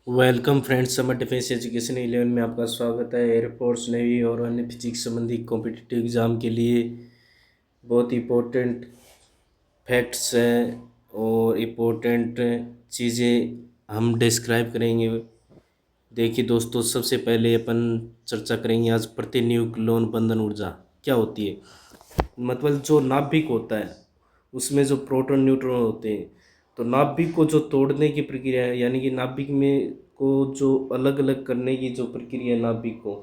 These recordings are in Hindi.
Welcome friends, summer defence education 11 में आपका स्वागत है। एयरफोर्स, नेवी और अन्य फिजिक्स संबंधी कॉम्पिटिटिव एग्ज़ाम के लिए बहुत इंपॉर्टेंट फैक्ट्स हैं और इम्पोर्टेंट चीज़ें हम डिस्क्राइब करेंगे। देखिए दोस्तों, सबसे पहले अपन चर्चा करेंगे आज प्रतिन्यूक्लियन बंधन ऊर्जा क्या होती है। मतलब जो नाभिक होता है उसमें जो प्रोटॉन न्यूट्रॉन होते हैं, तो नाभिक को जो तोड़ने की प्रक्रिया है, यानी कि नाभिक में को जो अलग अलग करने की जो प्रक्रिया है नाभिक को,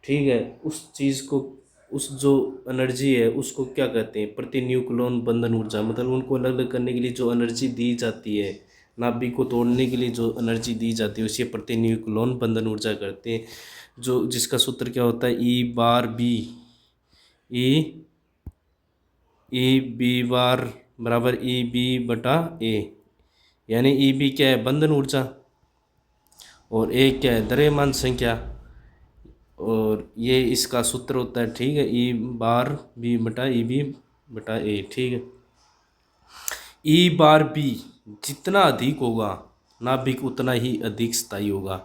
ठीक है, उस चीज़ को, उस जो एनर्जी है उसको क्या कहते हैं, प्रतिन्यूक्लियन बंधन ऊर्जा। मतलब उनको अलग अलग करने के लिए जो एनर्जी दी जाती है, नाभिक को तोड़ने के लिए जो एनर्जी दी जाती है उसे प्रतिन्यूक्लियन बंधन ऊर्जा करते हैं। जो जिसका सूत्र क्या होता है, E/B। ई E/B बराबर E/B/A। यानी E/B क्या है, बंधन ऊर्जा, और ए क्या है, द्रव्यमान संख्या, और ये इसका सूत्र होता है, ठीक है, E/B/E/B/A, ठीक है। E/B जितना अधिक होगा नाभिक उतना ही अधिक स्थायी होगा।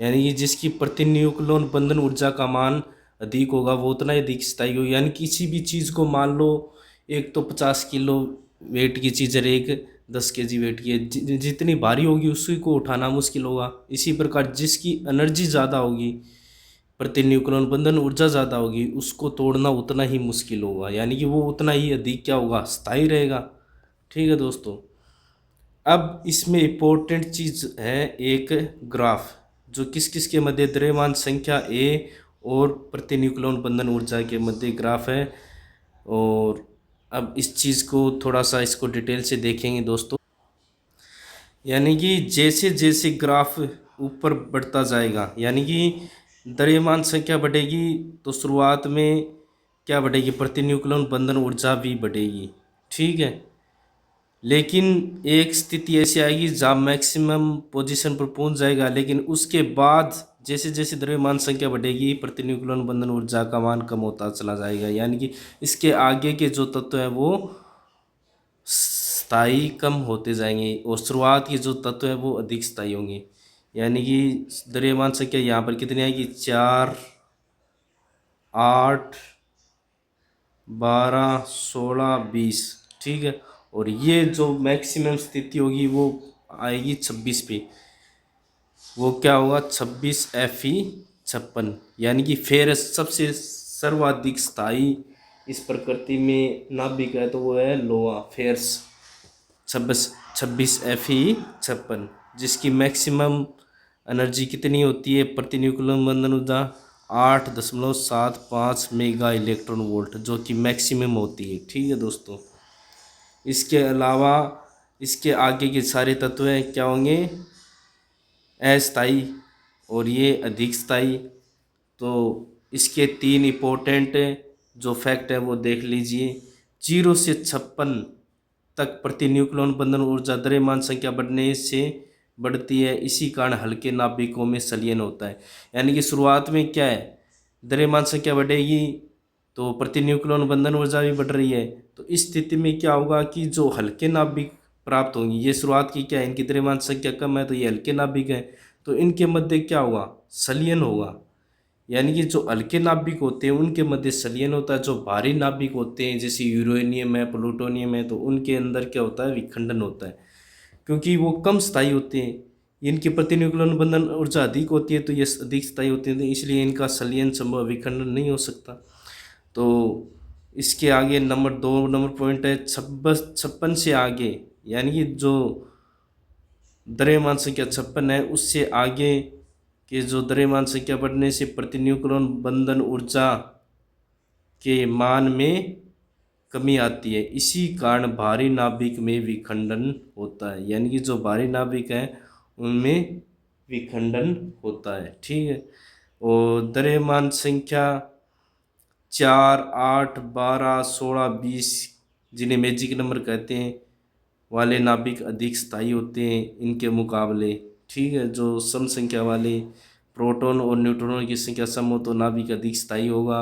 यानी कि जिसकी प्रतिन्यूक्लियन बंधन ऊर्जा का मान अधिक होगा वो उतना ही अधिक स्थायी होगा। यानी किसी भी चीज़ को मान लो, एक तो 50 किलो वेट की चीज़ है, एक 10 kg वेट की है, जितनी भारी होगी उसी को उठाना मुश्किल होगा। इसी प्रकार जिसकी एनर्जी ज़्यादा होगी, प्रतिन्यूक्लियन बंधन ऊर्जा ज़्यादा होगी, उसको तोड़ना उतना ही मुश्किल होगा। यानी कि वो उतना ही अधिक क्या होगा, स्थायी रहेगा। ठीक है दोस्तों, अब इसमें इम्पोर्टेंट चीज़ है एक ग्राफ, जो किस किस के मध्य, द्रव्यमान संख्या ए और प्रतिन्यूक्लियन बंधन ऊर्जा के मध्य ग्राफ है। और अब इस चीज़ को थोड़ा सा इसको डिटेल से देखेंगे दोस्तों। यानी कि जैसे जैसे ग्राफ ऊपर बढ़ता जाएगा, यानी कि द्रव्यमान संख्या बढ़ेगी तो शुरुआत में क्या बढ़ेगी, प्रतिन्यूक्लियन बंधन ऊर्जा भी बढ़ेगी, ठीक है। लेकिन एक स्थिति ऐसी आएगी जहाँ मैक्सिमम पोजीशन पर पहुंच जाएगा, लेकिन उसके बाद जैसे जैसे द्रव्यमान संख्या बढ़ेगी प्रतिन्यूक्लियन बंधन ऊर्जा का मान कम होता चला जाएगा। यानी कि इसके आगे के जो तत्व हैं वो स्थायी कम होते जाएंगे और शुरुआत के जो तत्व हैं वो अधिक स्थायी होंगे। यानी कि द्रव्यमान संख्या यहाँ पर कितनी आएगी, 4, 8, 12, 16, 20, ठीक है। और ये जो मैक्सिमम स्थिति होगी वो आएगी 26 पे। वो क्या होगा, 26 Fe56। यानी कि फिर सबसे सर्वाधिक स्थायी इस प्रकृति में नाभिक है तो वो है लोहा, फेर्स, 26 Fe56, जिसकी मैक्सिमम एनर्जी कितनी होती है, प्रतिन्यूक्लियन बंधन ऊर्जा 8.75 मेगा इलेक्ट्रॉन वोल्ट, जो कि मैक्सिमम होती है, ठीक है दोस्तों। इसके अलावा इसके आगे के सारे तत्व हैं क्या होंगे, अस्थायी, और ये अधिक स्थायी। तो इसके 3 इम्पोर्टेंट जो फैक्ट है वो देख लीजिए। 0 से 56 तक प्रतिन्यूक्लियन बंधन ऊर्जा द्रव्यमान संख्या बढ़ने से बढ़ती है, इसी कारण हल्के नाभिकों में संलयन होता है। यानी कि शुरुआत में क्या है, द्रव्यमान संख्या बढ़ेगी तो प्रतिन्यूक्लियन बंधन ऊर्जा भी बढ़ रही है। तो इस स्थिति में क्या होगा कि जो हल्के नाभिक प्राप्त होंगी, ये शुरुआत की क्या है, इनकी द्रव्यमान संख्या कम है तो ये हल्के नाभिक है, तो इनके मध्य क्या होगा, संलयन होगा। यानी कि जो हल्के नाभिक होते हैं उनके मध्य संलयन होता है, जो भारी नाभिक होते हैं जैसे यूरेनियम है, प्लूटोनियम है, तो उनके अंदर क्या होता है, विखंडन होता है, क्योंकि वो कम स्थायी होते हैं। इनकी प्रतिन्यूक्लियन बंधन ऊर्जा अधिक होती है तो ये अधिक स्थायी होते हैं, तो इसलिए इनका संलयन संभव, विखंडन नहीं हो सकता। तो इसके आगे नंबर 2 नंबर पॉइंट है 56 से आगे, यानी कि जो द्रव्यमान संख्या 56 है उससे आगे के जो द्रव्यमान संख्या बढ़ने से प्रतिन्यूक्लियन बंधन ऊर्जा के मान में कमी आती है, इसी कारण भारी नाभिक में विखंडन होता है। यानी कि जो भारी नाभिक है उनमें विखंडन होता है, ठीक है। और द्रव्यमान संख्या 4, 8, 12, 16, 20, जिन्हें मैजिक नंबर कहते हैं, वाले नाभिक अधिक स्थायी होते हैं इनके मुकाबले, ठीक है। जो सम संख्या वाले प्रोटॉन और न्यूट्रॉनों की संख्या सम हो तो नाभिक अधिक स्थायी होगा।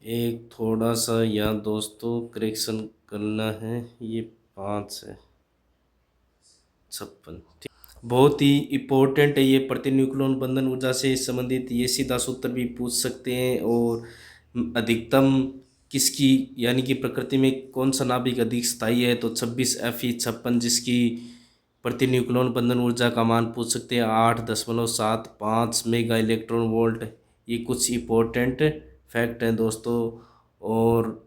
एक थोड़ा सा यहाँ दोस्तों करेक्शन करना है, ये 5 है, 56। बहुत ही इम्पोर्टेंट है ये प्रतिन्यूक्लियन बंधन ऊर्जा से संबंधित, ये सीधा सूत्र भी पूछ सकते हैं। और अधिकतम किसकी, यानी कि प्रकृति में कौन सा नाभिक अधिक स्थायी है, तो 26Fe56, जिसकी प्रतिन्यूक्लियन बंधन ऊर्जा का मान पूछ सकते हैं 8.75 मेगा इलेक्ट्रॉन वोल्ट। ये कुछ इम्पोर्टेंट फैक्ट हैं दोस्तों। और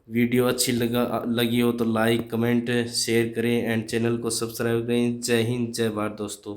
वीडियो अच्छी लगी हो तो लाइक कमेंट शेयर करें एंड चैनल को सब्सक्राइब करें। जय हिंद, जय भारत दोस्तों।